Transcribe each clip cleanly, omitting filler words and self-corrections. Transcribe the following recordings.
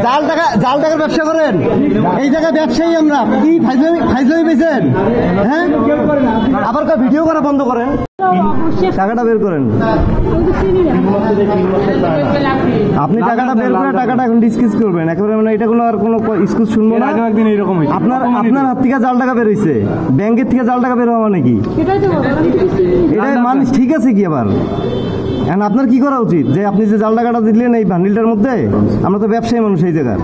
জাল টাকার ব্যবসা করেন, এই জায়গায় ব্যবসায়ী আমরা কি ফাইজলামি পেয়েছেন? হ্যাঁ, আবার ভিডিও করা বন্ধ করেন, টাকাটা বের করেন। আপনি টাকাটা বের করে টাকাটা এখন ডিসকাস করবেন একেবারে, মানে এটা কোনো আর কোনো এক্সকিউজ শুনবো না। একদিন এইরকম আপনার হাত থেকে জাল টাকা বের হয়েছে, ব্যাংকের থেকে জাল টাকা বের হওয়া নাকি এটা মানুষ ঠিক আছে কি? আবার এখন আপনার কি করা উচিত যে আপনি যে জাল টাকাটা দিলেন এই বান্ডিলটার মধ্যে, আমরা তো ব্যবসায়ী মানুষ এই জায়গার,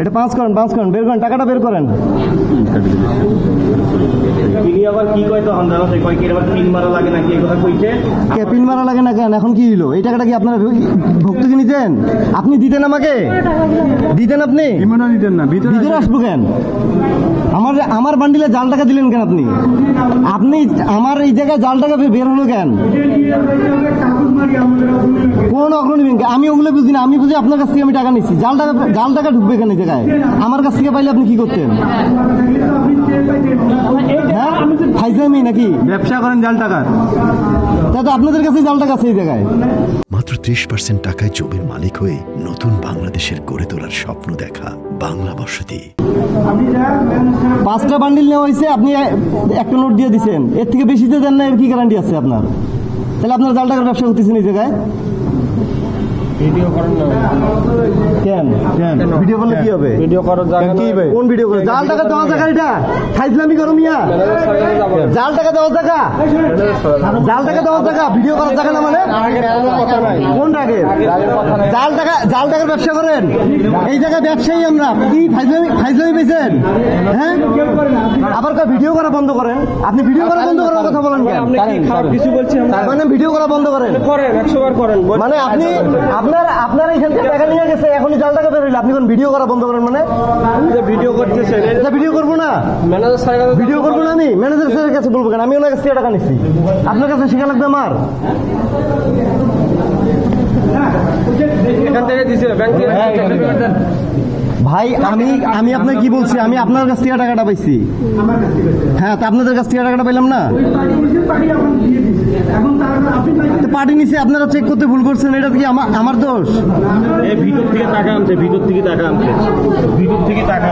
এটা পাঁচ করেন বের করেন, টাকাটা বের করেন। পিন মারা লাগে না কেন? এখন কি হলো? এই টাকাটা কি আপনার ভক্তকে নিতেন? আপনি দিতেন আমাকে? দিতেন আপনি? দিতেন না, ভিতরে আসবো কেন? আমার বান্ডিলে জাল টাকা দিলেন কেন আপনি? আপনি আমার এই জায়গায় জাল টাকা বের হলো কেন? কোন অগ্রণী ব্যাংক? আমি ওগুলো বুঝি না, আমি বুঝি আপনার কাছ থেকে আমি টাকা নিচ্ছি। জাল টাকা ঢুকবে কেন এই জায়গায়? আমার কাছ থেকে পাইলে আপনি কি করতেন? ফাইজলামি নাকি? ব্যবসা করেন জাল টাকার, তাই তো আপনাদের কাছে জাল টাকা আছে এই জায়গায়। মাত্র 30% টাকায় জমির মালিক হয়ে নতুন বাংলাদেশের গড়ে তোলার স্বপ্ন দেখা বাংলা বসতি। 5টা বান্ডিল নেওয়া হয়েছে, আপনি একটা নোট দিয়ে দিচ্ছেন, এর থেকে বেশি দিয়ে দেন না, এর কি গ্যারান্টি আছে আপনার? তাহলে আপনার জাল টাকার ব্যবসা করতেছেন এই জায়গায়। ভিডিও করেন না কেন? ভিডিও করলে কি হবে? ভিডিও করার জায়গা কি হবে? কোন ভিডিও করে? জাল টাকা দেওয়া জায়গা এটা ফাইজলামি করো মিয়া। জাল টাকা দেওয়া জায়গা, জাল টাকা দেওয়া জায়গা ভিডিও করার জায়গা না মানে? কোন আগে জাল টাকার ব্যবসা করেন এই জায়গায় ব্যবসায়ী আমরা কি ফাইজলামি পেয়েছেন? হ্যাঁ, আবার ভিডিও করা বন্ধ করেন। আপনি ভিডিও করা বন্ধ করার কথা বলেন কেন? কিছু বলছি মানে ভিডিও করা বন্ধ করেন, 100 বার করেন। মানে আপনি আপনার এইখান থেকে টাকা নিয়ে গেছে, এখনই জাল টাকা বের হইলে আপনি কোন ভিডিও করা বন্ধ করেন? মানে ভিডিও করতেছেন, এটা ভিডিও করবো না, ম্যানেজার স্যারের কাছে ভিডিও করবো না। আমি ম্যানেজার স্যারের কাছে বলবো কেন? আমি ওনার কাছ থেকে টাকা নিচ্ছি, আপনার কাছে শেখা লাগবে আমার? এখান থেকে দিছে ব্যাংক থেকে। ভাই আমি আপনাকে কি বলছি? আমি আপনার কাছ থেকে টাকাটা পাইছি। হ্যাঁ, তা আপনাদের কাছ থেকে টাকাটা পাইলাম না। পার্টি নিচে আপনারা চেক করতে ভুল করছেন, এটা কি আমার দোষ? ভিতর থেকে টাকা আনছে, ভিতর থেকে টাকা আনছে, ভিতর থেকে টাকা